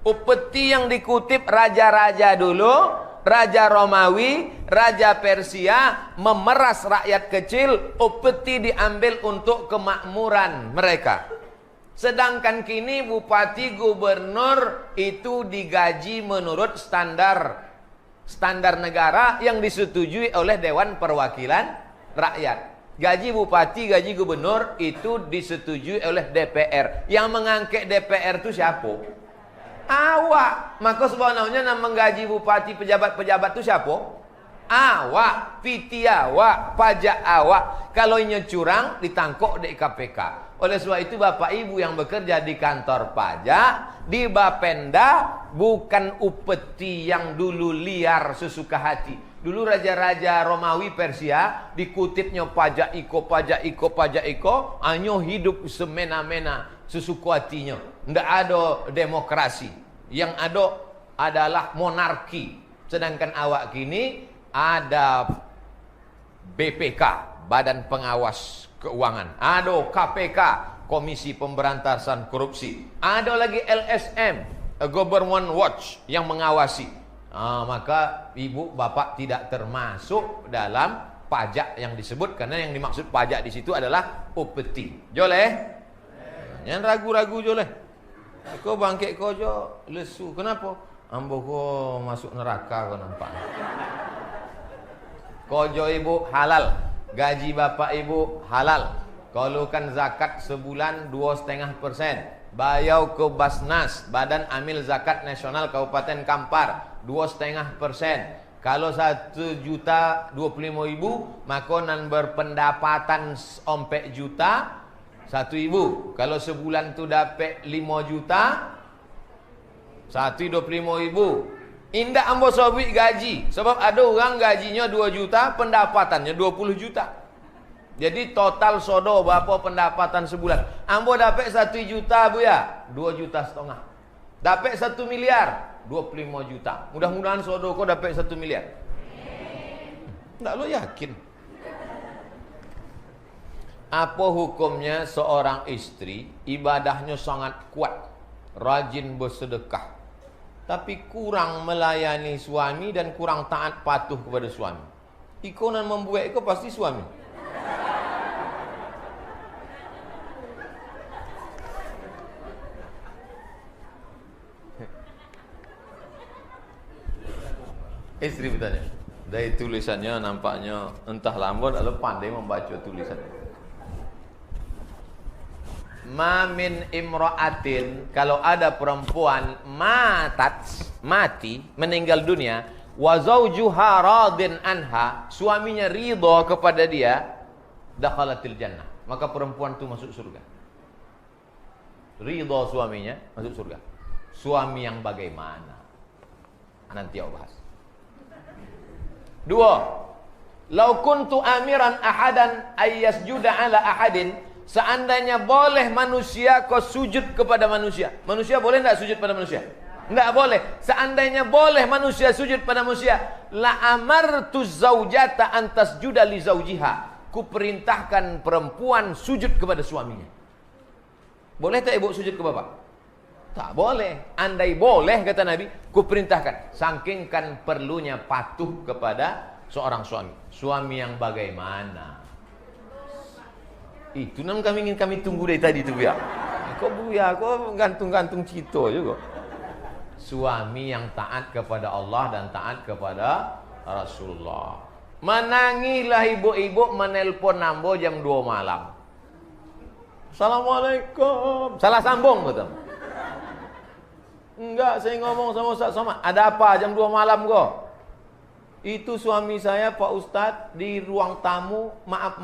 A: Upeti yang dikutip raja-raja dulu, raja Romawi, raja Persia memeras rakyat kecil, upeti diambil untuk kemakmuran mereka. Sedangkan kini bupati gubernur itu digaji menurut standar negara yang disetujui oleh Dewan Perwakilan Rakyat. Gaji bupati, gaji gubernur itu disetujui oleh DPR. Yang mengangkat DPR itu siapa? Awak. Maka sebenarnya nama menggaji bupati, pejabat-pejabat itu siapa? Awak, piti awak, pajak awak. Kalau ini curang, ditangkap di KPK. Oleh sebab itu Bapak Ibu yang bekerja di kantor pajak, di Bapenda, bukan upeti yang dulu liar sesuka hati. Dulu raja-raja Romawi Persia dikutipnya pajak iko, hanya hidup semena-mena sesuka hatinya. Tidak ada demokrasi. Yang ada adalah monarki. Sedangkan awak kini ada BPK, Badan Pengawas Keuangan. Ada KPK, Komisi Pemberantasan Korupsi. Ada lagi LSM, Government Watch yang mengawasi. Maka ibu bapak tidak termasuk dalam pajak yang disebut, karena yang dimaksud pajak di situ adalah upeti. Joleh? Yang ragu-ragu joleh. Kau bangkit kau jo lesu. Kenapa? Ambo kau masuk neraka kau nampak. Kau jo ibu halal. Gaji bapak ibu halal. Keluarkan zakat sebulan 2,5%. Bayar ke Basnas, Badan Amil Zakat Nasional Kabupaten Kampar, 2,5%. Kalau 1.025.000, maka nan berpendapatan ompek juta 1.000. Kalau sebulan tu dapat 5 juta, 1.025.000. Indak ambo sobik gaji. Sebab ada orang gajinya 2 juta, pendapatannya 20 juta. Jadi total sodo berapa pendapatan sebulan? Ambo dapat 1 juta bu ya, 2 juta setengah. Dapat 1 miliar, 25 juta. Mudah-mudahan sodo kau dapat 1 miliar. Tak lo yakin? Apa hukumnya seorang istri ibadahnya sangat kuat, rajin bersedekah, tapi kurang melayani suami dan kurang taat patuh kepada suami? Iko nan membuat iko pasti suami. Istri bertanya. Dari tulisannya nampaknya entah lambat atau pandai membaca tulisannya. Ma min imra'atin, kalau ada perempuan mati, meninggal dunia, wa zawjuha radin anha, suaminya ridha kepada dia, dakhalatil jannah, maka perempuan itu masuk surga. Ridha suaminya masuk surga. Suami yang bagaimana? Nanti aku bahas. 2. Lau kuntu amiran ahadan ayyasjuda ala ahadin, seandainya boleh manusia kau sujud kepada manusia. Manusia boleh tidak sujud pada manusia? Tidak boleh. Seandainya boleh manusia sujud pada manusia, la amartu zaujata antas juda li zaujiha, ku perintahkan perempuan sujud kepada suaminya. Boleh tak ibu sujud ke bapak? Tak boleh. Andai boleh, kata Nabi, ku perintahkan. Sangkingkan perlunya patuh kepada seorang suami. Suami yang bagaimana? Itu nam kami ingin kami tunggu dari tadi tu ya. Kok bu ya, kok gantung-gantung cito juga. Suami yang taat kepada Allah dan taat kepada Rasulullah. Menangilah ibu-ibu menelpon nambo jam 2 malam. Assalamualaikum. Salah sambung betul. Enggak, saya ngomong sama Ustaz Somad. Ada apa jam 2 malam kok? Itu suami saya Pak Ustadz di ruang tamu. Maaf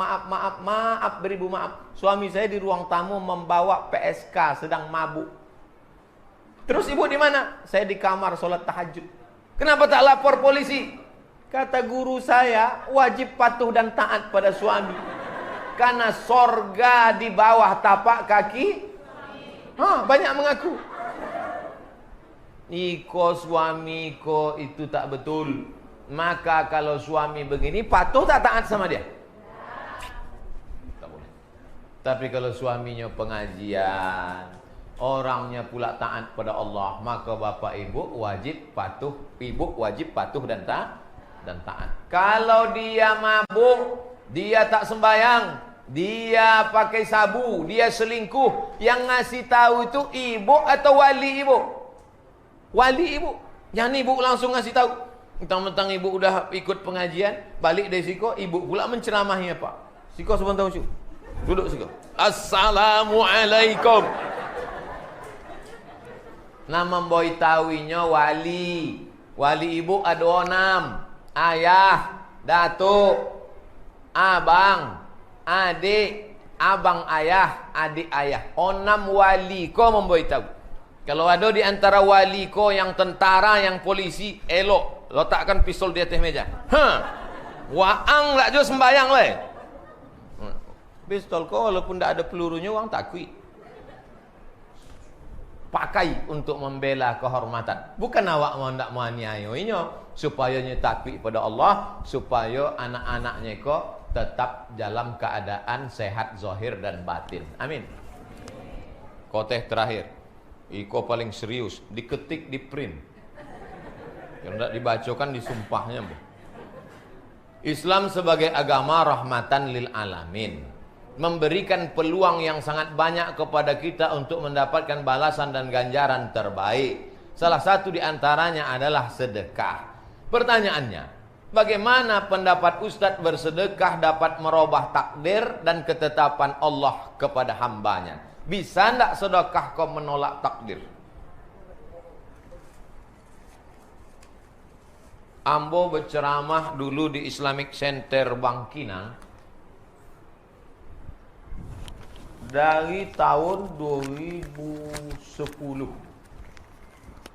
A: beribu maaf. Suami saya di ruang tamu membawa PSK sedang mabuk. Terus ibu di mana? Saya di kamar sholat tahajud. Kenapa tak lapor polisi? Kata guru saya, wajib patuh dan taat pada suami. Karena sorga di bawah tapak kaki. Banyak mengaku. Iko suami ko itu tak betul. Maka kalau suami begini, patuh tak taat sama dia? Tak boleh. Tapi kalau suaminya pengajian, orangnya pula taat pada Allah, maka bapak ibu wajib patuh, ibu wajib patuh dan taat. Kalau dia mabuk, dia tak sembayang, dia pakai sabu, dia selingkuh, yang ngasih tahu itu ibu atau wali ibu? Wali ibu. Yang ibu langsung ngasih tahu. Mentang-mentang ibu udah ikut pengajian, balik dari siko, ibu pula menceramahi apa? Siko sebentar ucu. Duduk siko. Assalamualaikum. Nama boy tawinya wali. Wali ibu ada 6. Ayah, datuk, abang, adik, abang ayah, adik ayah. 6 wali kau memboy tahu. Kalau ada di antara wali ko yang tentara, yang polisi, elok letakkan pistol di atas meja. Waang lah jo sembayang le. Pistol ko walaupun tak ada pelurunya, orang takut. Pakai untuk membela kehormatan. Bukan awak mau ndak menganiayainya, supaya nya takut pada Allah, supaya anak-anaknya ko tetap dalam keadaan sehat zahir dan batin. Amin. Khotbah terakhir. Iko paling serius, diketik di print. Yang tidak dibacakan disumpahnya. Islam sebagai agama rahmatan lil alamin, memberikan peluang yang sangat banyak kepada kita untuk mendapatkan balasan dan ganjaran terbaik. Salah satu di antaranya adalah sedekah. Pertanyaannya, bagaimana pendapat Ustadz bersedekah dapat merubah takdir dan ketetapan Allah kepada hambanya? Bisa tidak sedekah kau menolak takdir? Ambo berceramah dulu di Islamic Center Bangkinang dari tahun 2010.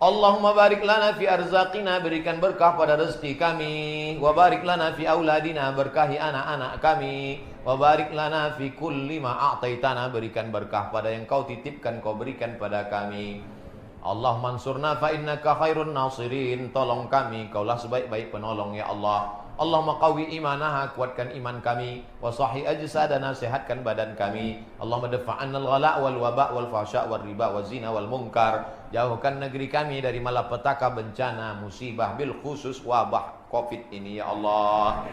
A: Allahumma barik lana fi arzaqina, berikan berkah pada rezeki kami. Wa barik lana fi auladina, berkahi anak-anak kami. Wa barik lana fi kulli ma a'taitana, berikan berkah pada yang kau titipkan, kau berikan pada kami. Allah mansurna fa innaka khairun nasirin, tolong kami, kaulah sebaik-baik penolong ya Allah. Allahumma qawi imanaha, kuatkan iman kami. Wa sahih ajsadana, sehatkan badan kami. Allahumma dafa'anna al-ghala' wal waba' wal fahsya' wal riba wal zina wal munkar. Jauhkan negeri kami dari malapetaka, bencana, musibah, bil khusus wabah Covid ini ya Allah.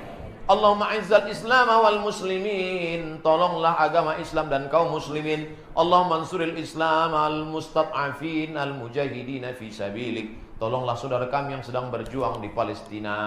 A: Allahumma izzal Islam wal muslimin, tolonglah agama Islam dan kaum muslimin. Allahumma ansuril Islam al mustad'afin al mujahidin fi sabilik, tolonglah saudara kami yang sedang berjuang di Palestina.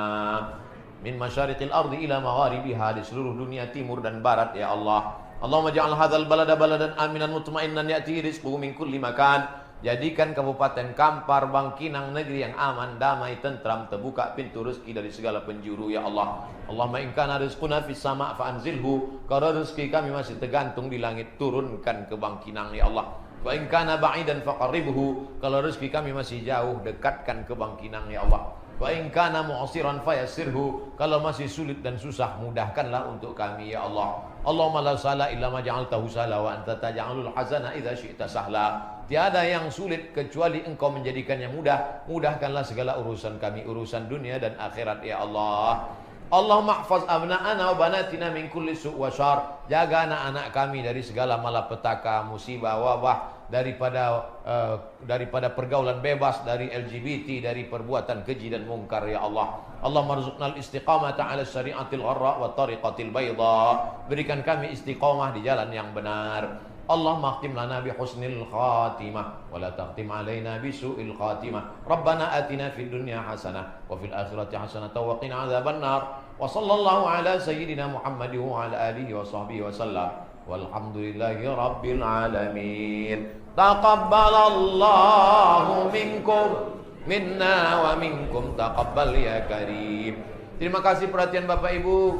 A: Min masyariqil ardi ila magharibiha, di seluruh dunia timur dan barat ya Allah. Allahumma ja'al hadzal balada baladan aminan mutmainnan ya'ti rizquhu min kulli makan. Jadikan Kabupaten Kampar, Bangkinang negeri yang aman, damai, tentram, terbuka pintu rezeki dari segala penjuru ya Allah. Allahumma in kana rizquna fis sama' fa anzilhu, kalau rezeki kami masih tergantung di langit, turunkan ke Bangkinang ya Allah. Wa in kana ba'idan faqarribhu, kalau rezeki kami masih jauh, dekatkan ke Bangkinang ya Allah. Wa in kana mu'siran fayassirhu, kalau masih sulit dan susah, mudahkanlah untuk kami ya Allah. Allahumma la sahla illa ma ja'altahu sahla wa anta taj'alul hazana idza syi'ta sahla. Tiada yang sulit kecuali Engkau menjadikannya mudah. Mudahkanlah segala urusan kami, urusan dunia dan akhirat ya Allah. Allahumma hafaz abna'ana wa banatina min kulli su' wa syar. Jaga anak-anak kami dari segala malapetaka, musibah, wabah, daripada pergaulan bebas, dari LGBT, dari perbuatan keji dan mungkar ya Allah. Allahumma rzuqnal istiqamata 'ala syari'atil gharra wa tariqatil bayda. Berikan kami istiqamah di jalan yang benar. Allahumma khtim lana bi husnil khatimah wa la taqtim alaina bi su'il khatimah. Rabbana atina fid dunya hasanah wa fil akhirati hasanah wa qina adzabannar. Wa sallallahu ala sayyidina Muhammad wa ala alihi wa sahbihi wa sallam. Walhamdulillahi rabbil alamin. Taqabbalallahu minkum minna wa minkum taqabbal ya karim. Terima kasih perhatian Bapak Ibu.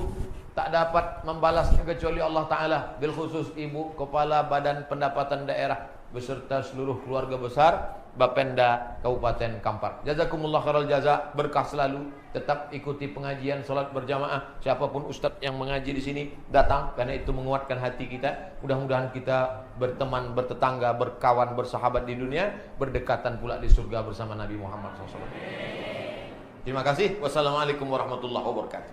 A: Tak dapat membalasnya kecuali Allah Ta'ala. Bil khusus Ibu Kepala Badan Pendapatan Daerah beserta seluruh keluarga besar Bapenda Kabupaten Kampar. Jazakumullah khairal jaza, berkah selalu. Tetap ikuti pengajian, salat berjamaah. Siapapun ustaz yang mengaji di sini datang, karena itu menguatkan hati kita. Mudah-mudahan kita berteman, bertetangga, berkawan, bersahabat di dunia, berdekatan pula di surga bersama Nabi Muhammad SAW. Terima kasih. Wassalamualaikum warahmatullahi wabarakatuh.